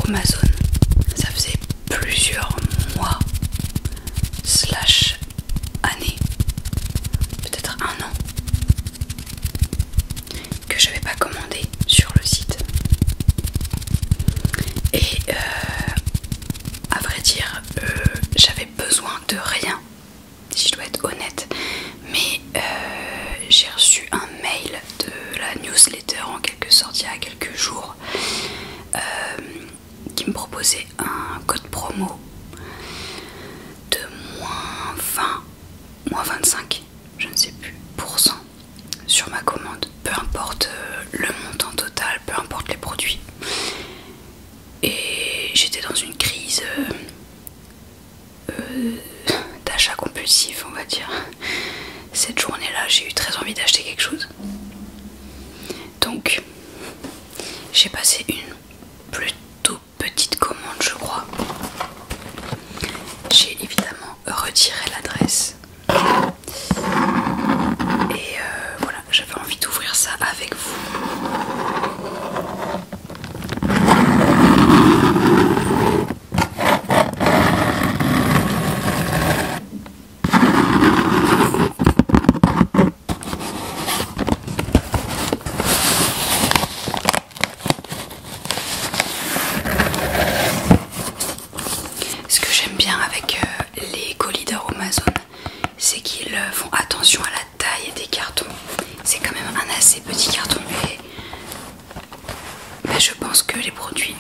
Amazon. Ça faisait plusieurs mois slash années, peut-être un an, que j'avais pas commandé sur le site. Et à vrai dire, j'avais besoin de rien, si je dois être honnête. Mais j'ai reçu un mail de la newsletter en quelque sorte il y a quelques jours qui me proposait un code promo de moins 20, moins 25, je ne sais plus, % sur ma commande, peu importe le montant total, peu importe les produits. Et j'étais dans une crise d'achat compulsif, on va dire. Cette journée-là, j'ai eu très envie d'acheter quelque chose. Donc, j'ai passé une plutôt petite commande, je crois. J'ai évidemment retiré l'adresse. Et voilà, j'avais envie d'ouvrir ça avec vous. Ce que j'aime bien avec les colis d'Amazon, c'est qu'ils font attention à la taille des cartons. C'est quand même un assez petit carton et je pense que les produits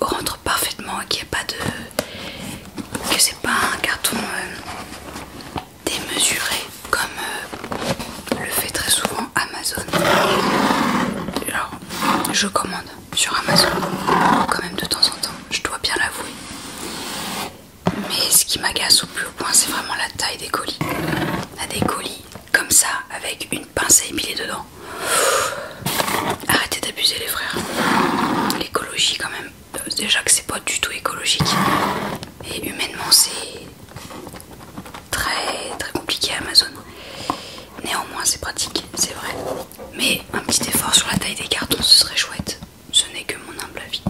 rentrent parfaitement, qu'il n'y a pas de... que c'est pas un carton démesuré comme le fait très souvent Amazon. Alors, je commande sur Amazon quand même de temps en temps, je dois bien l'avouer. Mais ce qui m'agace au plus haut point, c'est vraiment la taille des colis. Là, des colis comme ça, avec une pince à épiler dedans. Arrêtez d'abuser les frères. L'écologie quand même, déjà que c'est pas du tout écologique. Et humainement c'est très très compliqué Amazon. Néanmoins c'est pratique, c'est vrai. Mais un petit effort sur la taille des cartons, ce serait chouette. Ce n'est que mon humble avis.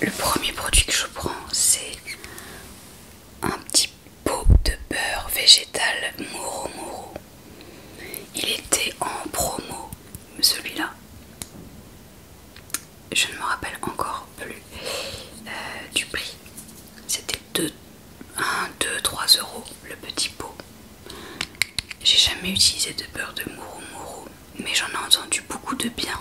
Le premier produit que je prends, c'est un petit pot de beurre végétal Moro Moro. Il était en promo, celui-là. Je ne me rappelle encore plus du prix. C'était 1, 2, 3 euros le petit pot. J'ai jamais utilisé de beurre de Moro Moro, mais j'en ai entendu beaucoup de bien.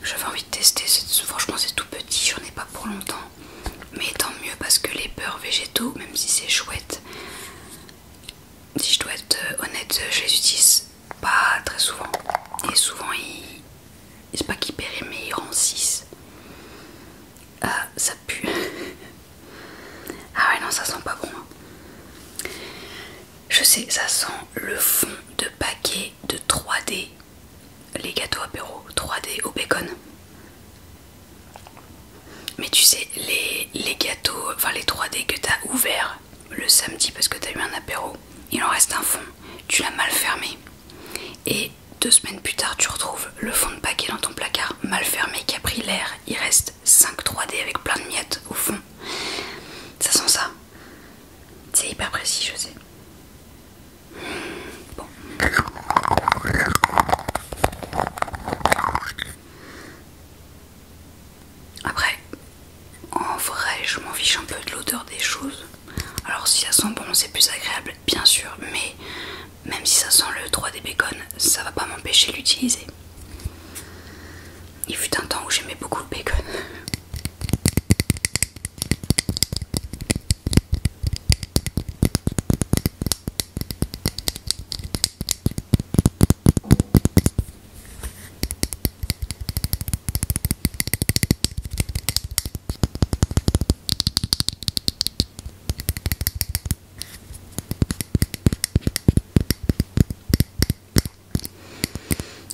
J'avais envie de tester, franchement c'est tout petit, j'en ai pas pour longtemps. Mais tant mieux parce que les beurres végétaux, même si c'est chouette, si je dois être honnête, je les utilise pas très souvent. Et souvent c'est pas qu'ils périment mais ils rancissent. Ah ça pue. Ah ouais non ça sent pas bon. Je sais, ça sent le fond de paquet de 3D. Les gâteaux apéro 3D au bacon. Mais tu sais, les gâteaux, enfin les 3D que t'as ouverts le samedi parce que t'as eu un apéro, il en reste un fond, tu l'as mal fermé. Et 2 semaines plus tard, tu retrouves le fond de paquet dans ton placard mal fermé qui a pris l'air. Il reste 5 3D avec plein de miettes au fond. Ça sent ça. C'est hyper précis, je sais. Bon. Après, en en vrai, je m'en fiche un peu de l'odeur des choses. Alors si ça sent bon, c'est plus agréable, bien sûr, mais même si ça sent le 3D bacon, ça va pas m'empêcher de l'utiliser. Il fut un temps où j'aimais beaucoup le bacon.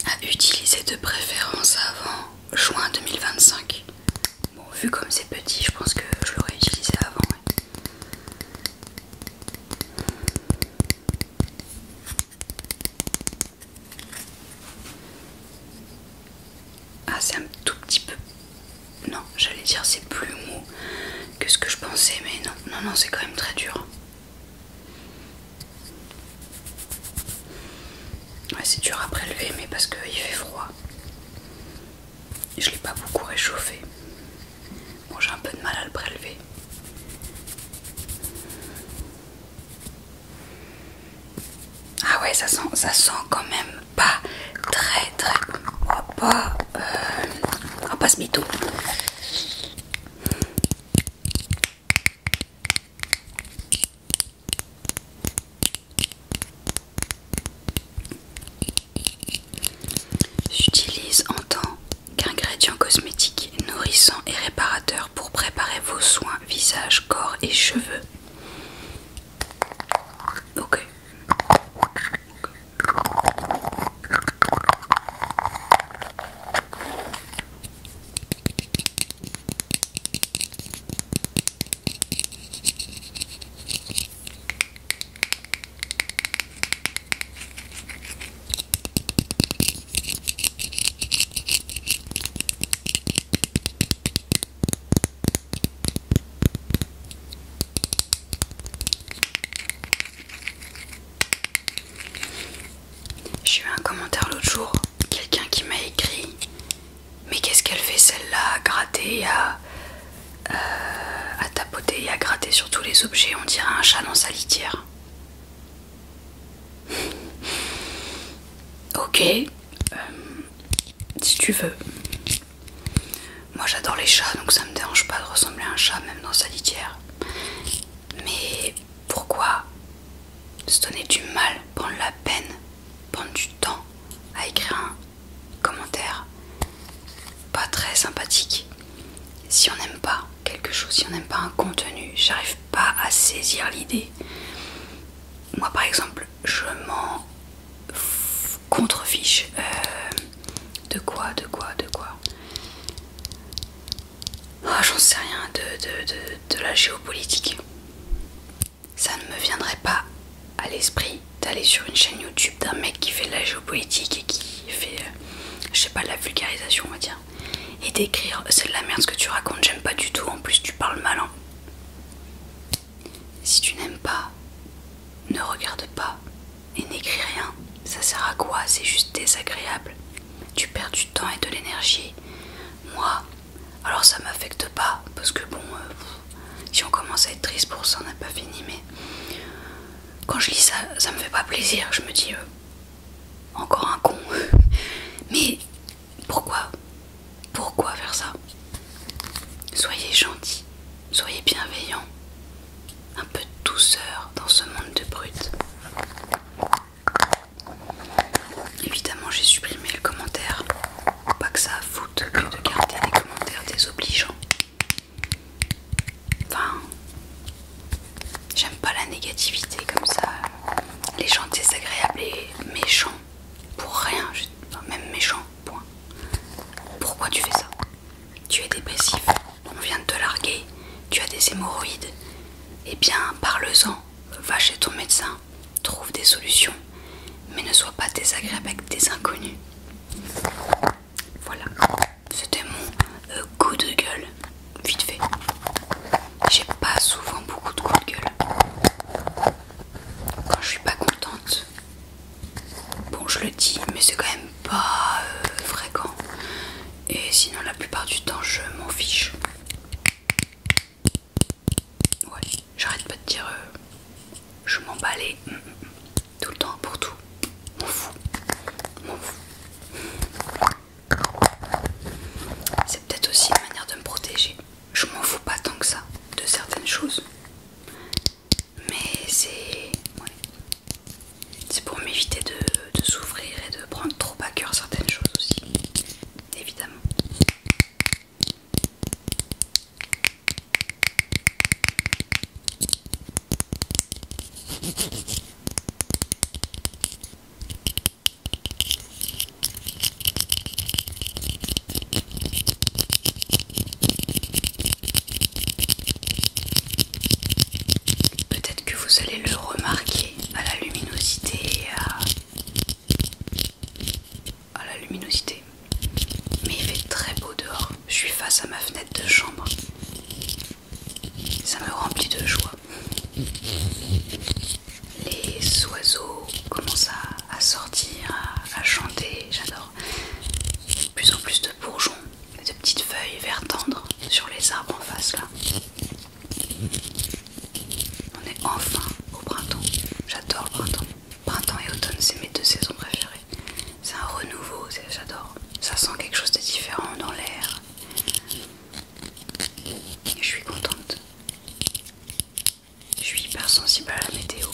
À utiliser de préférence avant juin 2025. Bon, vu comme c'est petit, je pense que je l'aurais utilisé avant. Ouais. Ah, c'est un tout petit peu... Non, j'allais dire c'est plus mou que ce que je pensais, mais non, non, c'est quand même très dur. Ouais, c'est dur à prélever, mais parce qu'il fait froid. Je l'ai pas beaucoup réchauffé. Bon, j'ai un peu de mal à le prélever. Ah ouais, ça sent quand même pas très bon. On va pas se mytho. J'utilise en tant qu'ingrédient cosmétique nourrissant et réparateur pour préparer vos soins visage, corps et cheveux. Ok. J'ai eu un commentaire l'autre jour, quelqu'un qui m'a écrit « Mais qu'est-ce qu'elle fait celle-là, à gratter, à tapoter et à gratter sur tous les objets, on dirait un chat dans sa litière. » Ok, si tu veux. Moi j'adore les chats, donc ça me dérange pas de ressembler à un chat même dans sa litière. Mais pourquoi se donner du mal, prendre la peine, prendre du temps à écrire un commentaire pas très sympathique si on n'aime pas quelque chose, si on n'aime pas un contenu? J'arrive pas à saisir l'idée. Moi par exemple, je m'en contrefiche. De quoi Ah, j'en sais rien, de la géopolitique. Ça ne me viendrait pas à l'esprit d'aller sur une chaîne YouTube d'un mec qui fait de la géopolitique et qui fait, je sais pas, de la vulgarisation, on va dire, et d'écrire c'est de la merde ce que tu racontes, j'aime pas du tout, en plus tu parles mal. Si tu n'aimes pas, ne regarde pas et n'écris rien. Ça sert à quoi? C'est juste désagréable. Tu perds du temps et de l'énergie. Moi, alors ça m'affecte pas, parce que bon, si on commence à être triste pour ça, on n'a pas fini, mais quand je lis ça, ça me fait pas plaisir. Je me dis, encore un con. Mais pourquoi faire ça? Soyez gentils, soyez bienveillants. Un peu de douceur dans ce monde de brutes. Évidemment, j'ai supprimé le commentaire. Pas que ça a foutre que de garder des commentaires désobligeants. Enfin, j'aime pas la négativité comme ça. Les gens désagréables et méchants pour rien, même méchants, point. Pourquoi tu fais ça? Tu es dépressif, on vient de te larguer, tu as des hémorroïdes. Eh bien, parle-en, va chez ton médecin, trouve des solutions, mais ne sois pas désagréable avec des inconnus. Voilà, c'était mon coup de gueule, vite fait. J'ai pas souvent beaucoup de coups de gueule. Quand je suis pas contente, bon, je le dis, mais c'est quand même pas fréquent. Et sinon, la plupart du temps, je m'en fiche. emballé tout le temps pour tout. M'en fous. M'en fous. C'est peut-être aussi une manière de me protéger. Je m'en fous pas tant que ça de certaines choses. Mais c'est... Ouais. C'est pour m'éviter de souffrir et de prendre trop à cœur certaines choses aussi. Évidemment. Peut-être que vous allez le remarquer à la luminosité, à la luminosité. Mais il fait très beau dehors. Je suis face à ma fenêtre de chambre. Ça me remplit de joie. Les oiseaux commencent à sortir, à chanter. J'adore. De plus en plus de bourgeons, de petites feuilles vert tendre sur les arbres en face là. On est enfin au printemps. J'adore le printemps. Printemps et automne, c'est mes deux saisons préférées. C'est un renouveau, j'adore. Ça sent quelque chose de différent dans l'air. Et je suis contente. Je suis hyper sensible à la météo.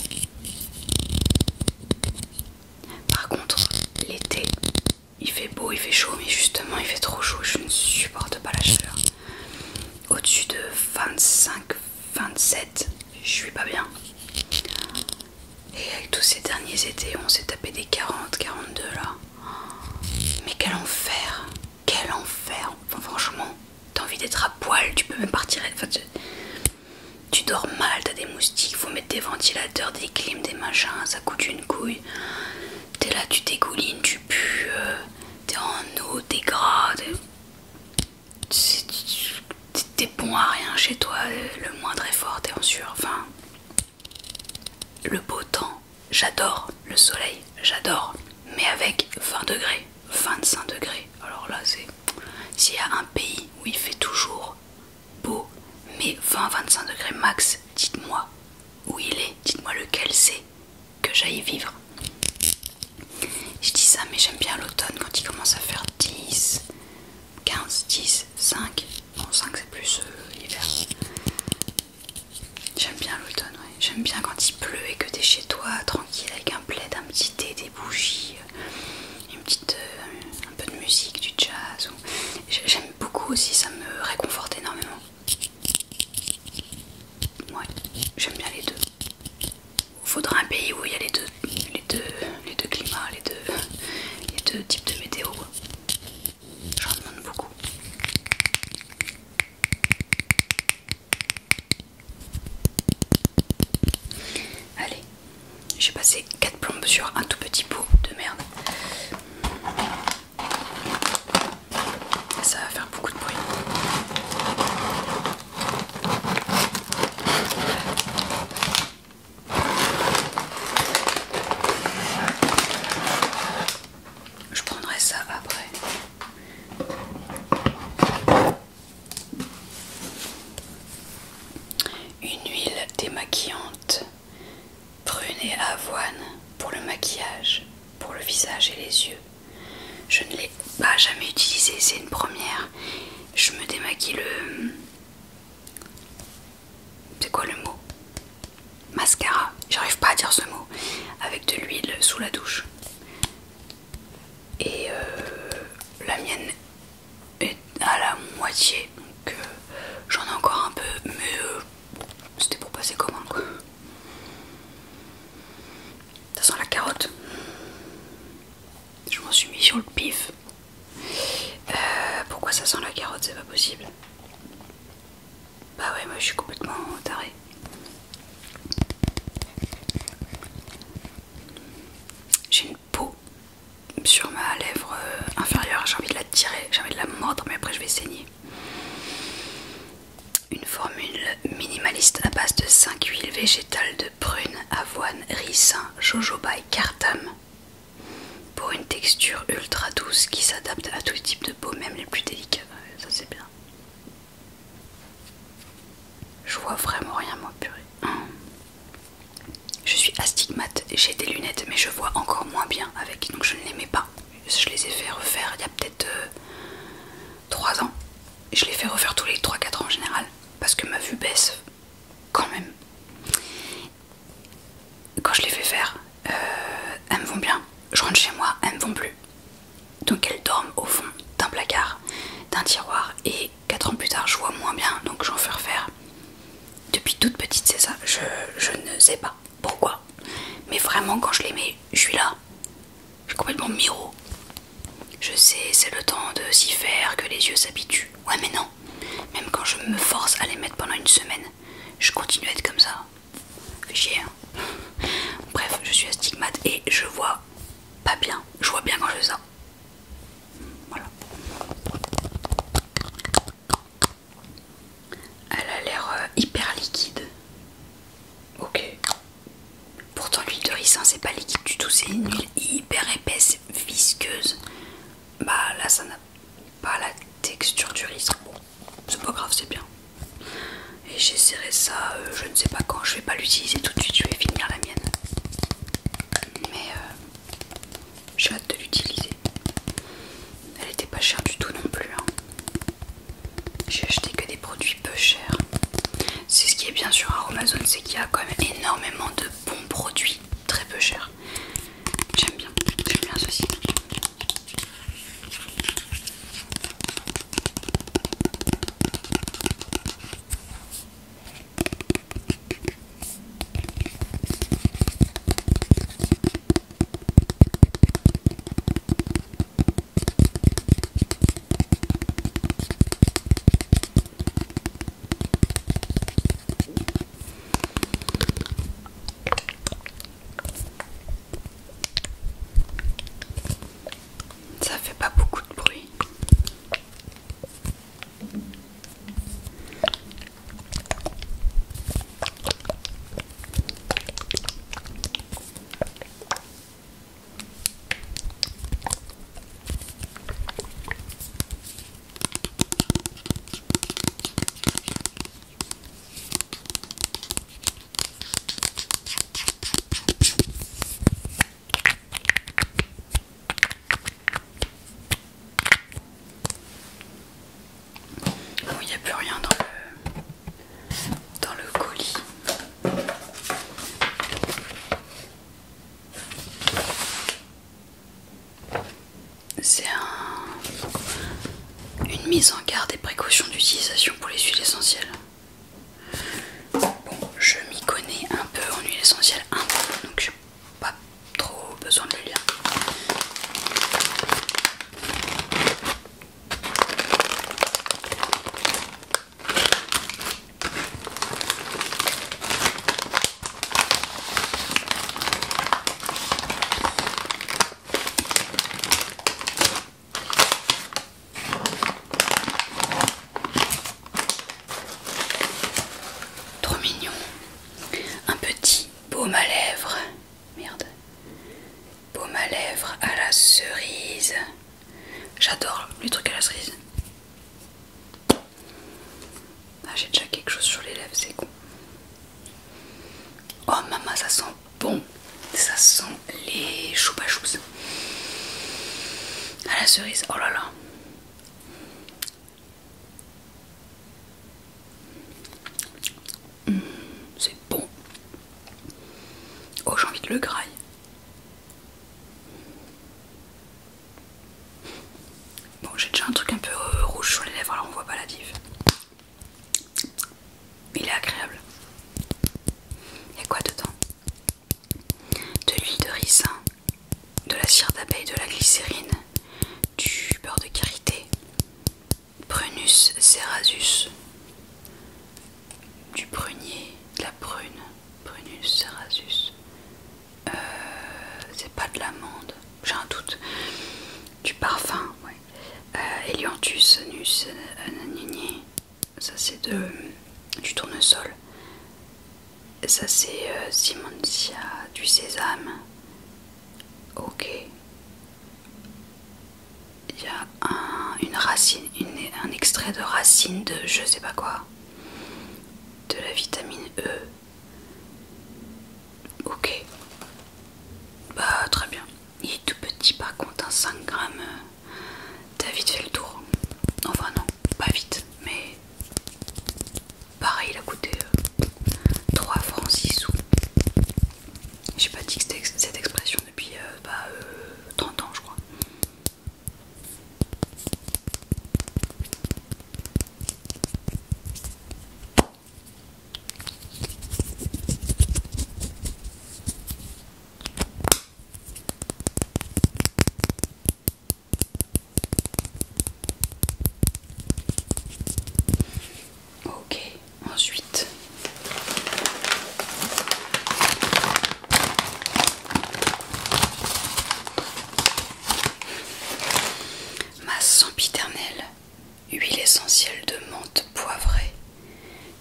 Par contre, l'été, il fait beau, il fait chaud, mais justement il fait trop chaud. Je ne supporte pas la chaleur. Au-dessus de 25, 27, je suis pas bien. Et avec tous ces derniers étés, on s'est tapé des 40, 42 là. Mais quel enfer! Quel enfer! Enfin, franchement, t'as envie d'être à poil, tu peux même partir. Enfin, tu dors mal, t'as des moustiques, faut mettre des ventilateurs, des clims, des machins, ça coûte une couille. T'es là, tu dégoulines, tu pues, t'es en eau, t'es gras, t'es bon à rien chez toi, le moindre effort, t'es en sueur. Enfin, le beau temps, j'adore, le soleil, j'adore, mais avec 20 degrés, 25 degrés. Alors là, c'est... S'il y a un pays où il fait toujours beau, mais 20-25 degrés max, dites-moi où il est, dites-moi lequel c'est, que j'aille vivre. Je dis ça, mais j'aime bien l'automne quand il commence à faire 10, 15, 10, 5. Non, 5 c'est plus l'hiver. J'aime bien l'automne, ouais. J'aime bien quand il pleut et que t'es chez toi, tranquille, avec un plaid, un petit thé, des bougies, une petite, un peu de musique, du jazz. J'aime beaucoup aussi, ça me réconforte énormément. Ouais, j'aime bien les deux. Faudra un pays où il y a les deux climats, les deux types de météo. J'en demande beaucoup. Allez, j'ai passé 4 plombes sur un tout petit pot de merde. Ça va faire beaucoup de bruit. Je prendrai ça après. Une huile démaquillante, prune et avoine pour le maquillage, pour le visage et les yeux. Je ne l'ai pas jamais utilisée, c'est une première. Je me démaquille le... C'est quoi le mot? Mascara. J'arrive pas à dire ce mot. Avec de l'huile sous la douche. Et la mienne est à la moitié. Donc j'en ai encore un peu. Mais c'était pour passer commande quoi. Ça sent la carotte. Je m'en suis mis sur le pif. Pourquoi ça sent la carotte? C'est pas possible. Bah ouais, moi je suis complètement tarée. J'ai une peau sur ma lèvre inférieure, j'ai envie de la tirer, j'ai envie de la mordre, mais après je vais saigner. Une formule minimaliste à base de 5 huiles végétales de prune, avoine, ricin, jojoba et cartame. Pour une texture ultra douce qui s'adapte à tout type de peau, même les plus délicats. Ça c'est bien. Je vois vraiment rien moi, purée. Je suis j'ai des lunettes mais je vois encore moins bien avec, donc je ne les mets pas. Je les ai fait refaire il y a peut-être 3 ans. Je les fais refaire tous les 3-4 ans en général parce que ma vue baisse quand même. Quand je les fais faire, elles me vont bien. Je rentre chez moi, elles me vont plus. Donc elles dorment au fond d'un placard, d'un tiroir, et 4 ans plus tard je vois moins bien, donc j'en fais refaire. Depuis toute petite c'est ça, je ne sais pas pourquoi. Mais vraiment quand je les mets, je suis là. Je suis complètement miro. Je sais, c'est le temps de s'y faire, que les yeux s'habituent. Ouais mais non, même quand je me force à les mettre pendant une semaine, je continue à être comme ça. Fait chier hein. Bref, je suis astigmate et je vois pas bien. Je vois bien quand je fais ça. Voilà. Elle a l'air hyper liquide. Ok. Pourtant l'huile de ricin c'est pas liquide du tout, c'est une huile hyper épaisse, visqueuse. Bah là ça n'a pas la texture du ricin. Bon, c'est pas grave, c'est bien. Et j'essaierai ça, je ne sais pas quand, je vais pas l'utiliser tout de suite, je vais finir la mienne. Mais j'ai hâte de l'utiliser. Elle était pas chère du tout non plus. Hein. J'ai acheté que des produits peu chers. C'est ce qui est bien sur Amazon, c'est qu'il y a quand même énormément de bons produits très peu chers. J'aime bien ceci. Ça fait pas beaucoup de bruit. Bon, il n'y a plus rien dans le colis. C'est une mise en garde et précautions d'utilisation pour les huiles essentielles. Bon, je m'y connais un peu en huile essentielle, un peu, donc j'ai pas trop besoin de le lire. Trop mignon. Un petit baume à lèvres. Merde. Baume à lèvres à la cerise. J'adore les trucs à la cerise. Ah, j'ai déjà quelque chose sur les lèvres, c'est con. Oh maman, ça sent bon. Ça sent les choupa choups à la cerise. Oh là là. C'est bon. Oh, j'ai envie de le graille. Bon, j'ai déjà un truc un peu rouge sur les lèvres, alors on voit pas la diff. Il est agréable. Il y a quoi dedans? De l'huile de ricin, de la cire d'abeille, de la glycérine, du beurre de karité, Prunus cerasus, du prunier, de la prune, Prunus cerasus. C'est pas de l'amande, j'ai un doute. Du parfum, ouais. Elianthus nus ananiné, ça c'est du tournesol. Ça c'est Simonsia, du sésame. Ok. Il y a une racine, un extrait de racine de je sais pas quoi. De la vitamine E. Ok.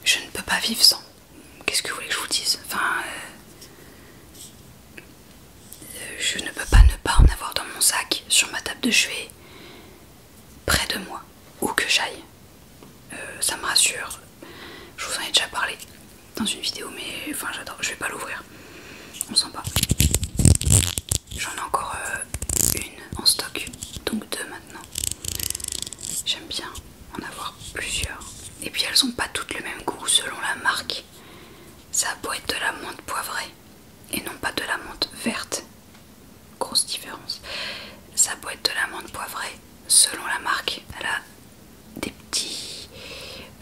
je ne peux pas vivre sans. Qu'est-ce que vous voulez que je vous dise? Enfin, je ne peux pas ne pas en avoir dans mon sac, sur ma table de chevet, près de moi, où que j'aille. Ça me rassure. Je vous en ai déjà parlé dans une vidéo, mais enfin j'adore. Je vais pas l'ouvrir. On sent pas. J'en ai encore une en stock, donc deux maintenant. J'aime bien en avoir plusieurs. Et puis elles ont pas toutes le même goût selon la marque. Ça a beau être de la menthe poivrée et non pas de la menthe verte. Grosse différence. Ça a beau être de la menthe poivrée, selon la marque, elle a des petits...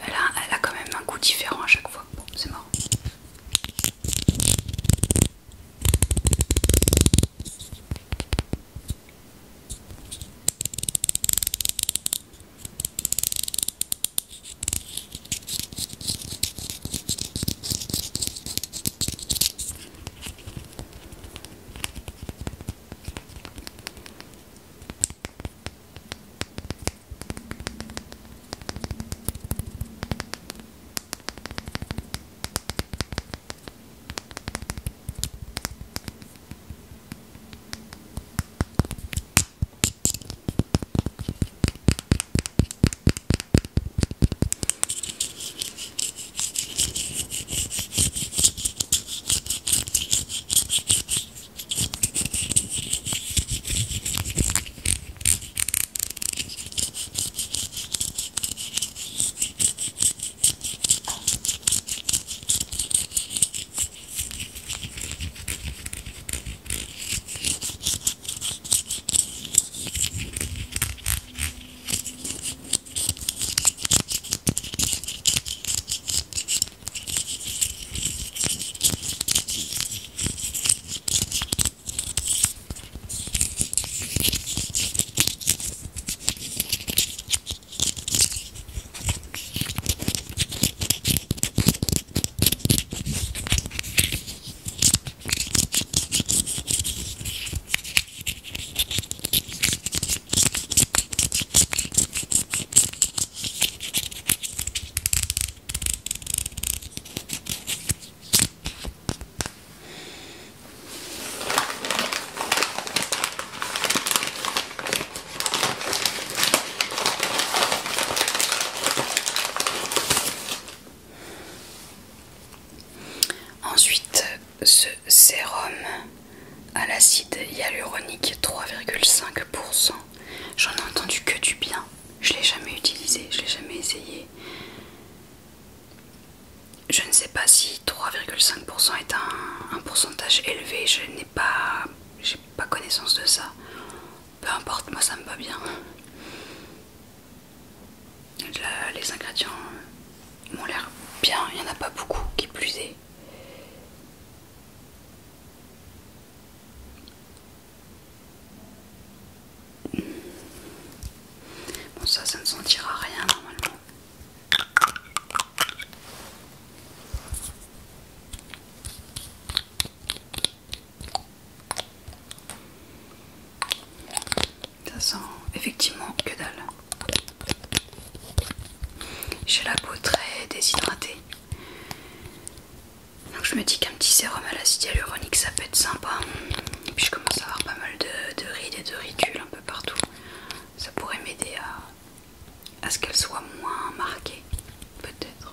Elle a quand même un goût différent à chaque fois. Bon, c'est marrant. Ensuite, ce sérum à l'acide hyaluronique 3,5%. J'en ai entendu que du bien. Je l'ai jamais utilisé, je l'ai jamais essayé. Je ne sais pas si 3,5% est un pourcentage élevé. J'ai pas connaissance de ça. Peu importe, moi ça me va bien. Là, les ingrédients m'ont l'air bien. Il n'y en a pas beaucoup, qui plus est. Bon, ça ne sentira rien normalement. Ça sent effectivement que dalle. J'ai la peau très déshydratée. Donc je me dis qu'un petit sérum à l'acide hyaluronique ça peut être sympa. Et puis je commence à avoir pas mal de rides et de ridules un peu partout. Ça pourrait m'aider à ce qu'elle soit moins marquée, peut-être.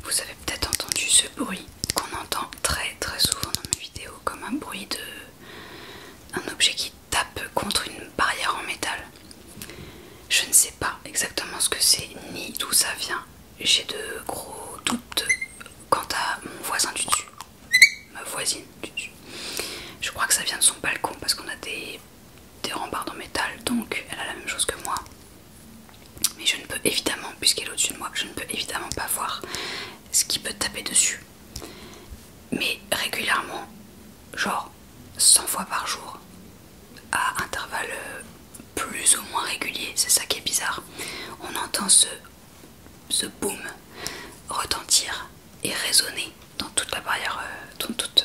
Vous avez peut-être entendu ce bruit qu'on entend très très souvent dans mes vidéos, comme un bruit un objet qui tape contre une barrière en métal. Je ne sais pas exactement ce que c'est ni d'où ça vient. J'ai de gros doutes quant à mon voisin du dessus, ma voisine du dessus. Je crois que ça vient de son balcon parce qu'on a des puisqu'elle est au-dessus de moi, je ne peux évidemment pas voir ce qui peut taper dessus. Mais régulièrement, genre 100 fois par jour, à intervalles plus ou moins réguliers, c'est ça qui est bizarre, on entend ce boom retentir et résonner dans toute la barrière, dans toute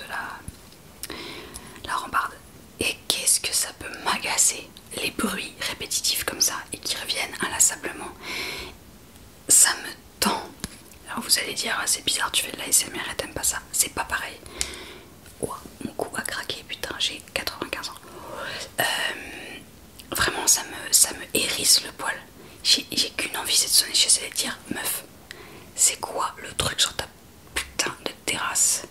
la rambarde. Et qu'est-ce que ça peut m'agacer, les bruits répétitifs comme ça et qui reviennent inlassablement. Ça me tend. Alors vous allez dire, ah, c'est bizarre, tu fais de la l'ASMR et t'aimes pas ça. C'est pas pareil. Ouah, mon cou a craqué, putain, j'ai 95 ans. Vraiment, ça me hérisse le poil. J'ai qu'une envie, c'est de sonner chez elle et de dire, meuf, c'est quoi le truc sur ta putain de terrasse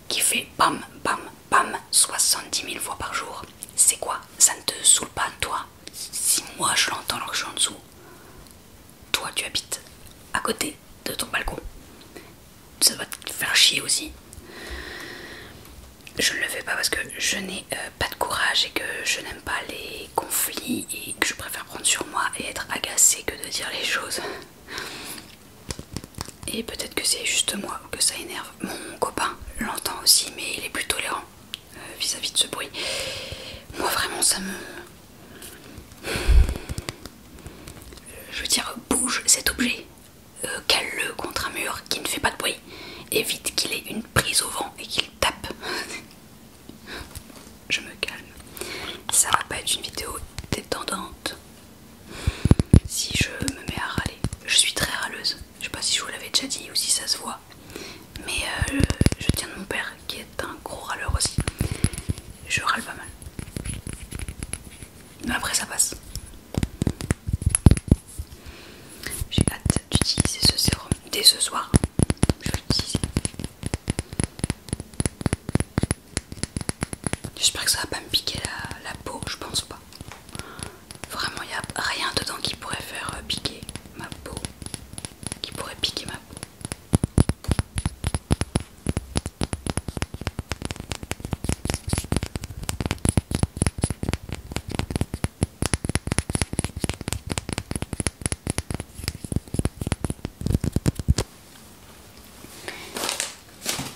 qui fait bam, bam, bam 70 000 fois par jour? C'est quoi? Ça ne te saoule pas, toi? Si moi je l'entends alors que je suis en dessous, toi tu habites à côté de ton balcon, ça va te faire chier aussi. Je ne le fais pas parce que je n'ai pas de courage et que je n'aime pas les conflits et que je préfère prendre sur moi et être agacée que de dire les choses. Et peut-être que c'est juste moi que ça énerve. Mon copain l'entend aussi, mais il est plus tolérant vis-à-vis de ce bruit. Moi vraiment ça me... Je veux dire, bouge cet objet, cale-le contre un mur qui ne fait pas de bruit. Évite qu'il ait une prise au vent et qu'il tape. Je me calme. Ça va pas être une vidéo détendante si je me mets à râler. Je suis très râleuse. Je sais pas si je vous l'avais déjà dit ou si ça se voit. Mais je tiens de mon père qui est un gros râleur aussi. Je râle pas mal. Mais après ça passe. J'ai hâte d'utiliser ce sérum dès ce soir. Je vais l'utiliser. J'espère que ça va pas me piquer la peau, je pense pas. Vraiment, il n'y a rien dedans qui pourrait faire piquer ma peau. Qui pourrait piquer ma peau.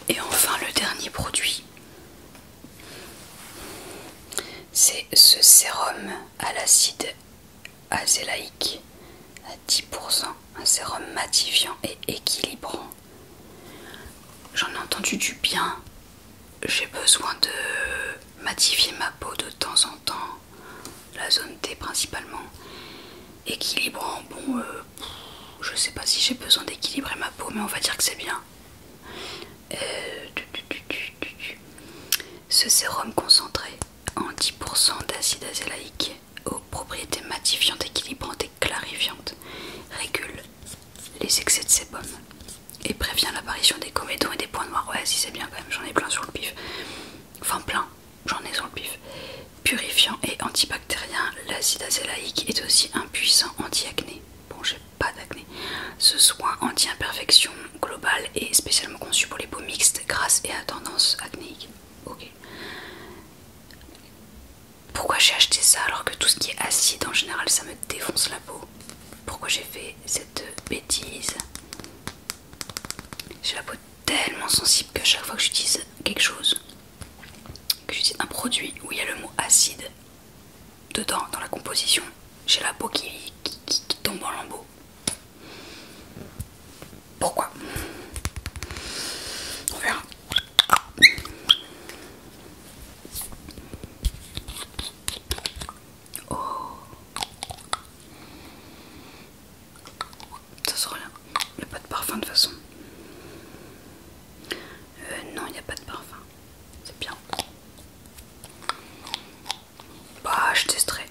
Et enfin, le dernier produit, c'est ce sérum à l'acide azélaïque à 10%, un sérum matifiant et équilibrant. J'en ai entendu du bien. J'ai besoin de matifier ma peau de temps en temps, la zone T principalement. Équilibrant, bon, je sais pas si j'ai besoin d'équilibrer ma peau, mais on va dire que c'est bien. Ce sérum concentré en 10% d'acide azélaïque aux propriétés matifiantes, équilibrantes et clarifiantes régule les excès de sébum et prévient l'apparition des comédons et des points noirs. Ouais, si c'est bien quand même, j'en ai plein sur le pif. Enfin plein, j'en ai sur le pif. Purifiant et antibactérien, l'acide azélaïque est aussi un puissant anti-acné. Bon, j'ai pas d'acné. Ce soin anti-imperfection global est spécialement conçu pour les peaux mixtes, grasses et à tendance acnéique. Ok. Pourquoi j'ai acheté ça alors que tout ce qui est acide en général ça me défonce la peau? Pourquoi j'ai fait cette bêtise? J'ai la peau tellement sensible que chaque fois que j'utilise quelque chose, que j'utilise un produit où il y a le mot acide dedans dans la composition, j'ai la peau qui tombe en lambeaux. Pourquoi? On verra. Oh, ça sera rien. Il n'y a pas de parfum de toute façon. Non, il n'y a pas de parfum. C'est bien. Bah, je testerai.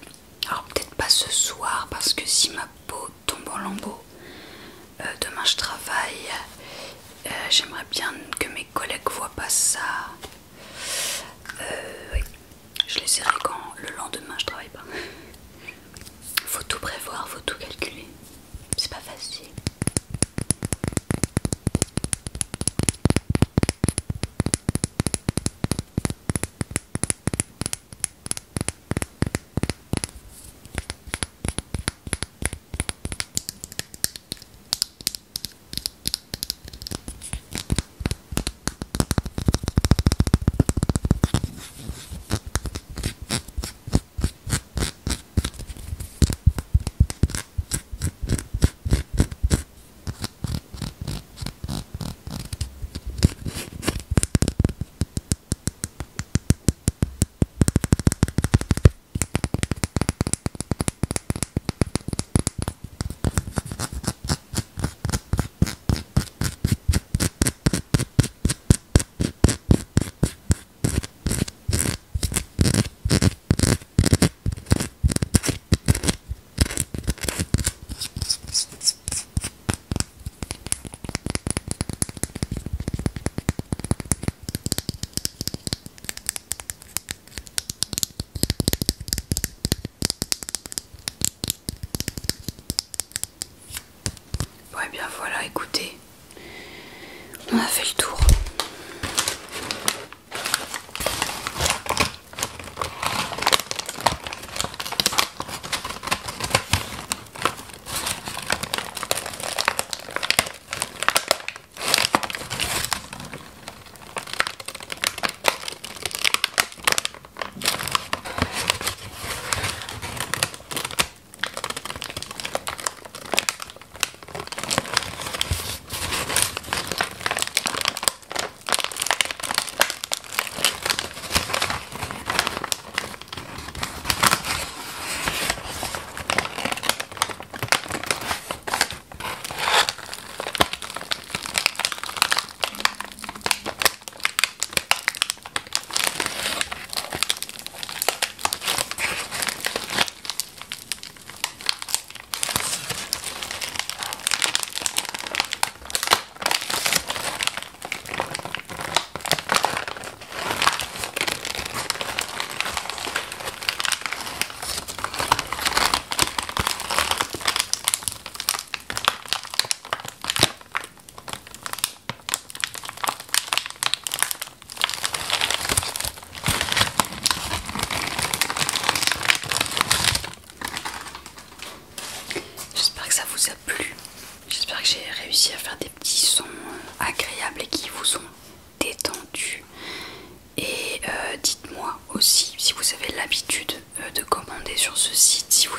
Alors peut-être pas ce soir parce que si ma peau tombe en lambeaux, demain je travaille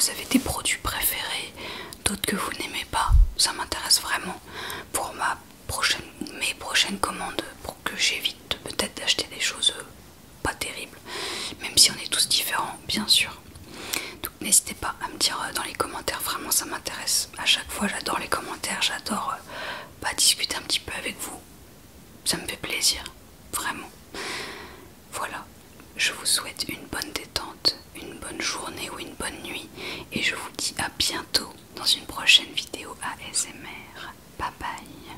vous avez des produits préférés, d'autres que vous n'aimez pas. Ça m'intéresse vraiment pour mes prochaines commandes, pour que j'évite peut-être d'acheter des choses pas terribles, même si on est tous différents bien sûr. Donc n'hésitez pas à me dire dans les commentaires, vraiment ça m'intéresse. À chaque fois j'adore les commentaires, j'adore discuter un petit peu avec vous. Ça me fait plaisir, vraiment. Voilà, je vous souhaite une bonne détente, une bonne journée ou une bonne nuit et je vous dis à bientôt dans une prochaine vidéo ASMR. Bye bye.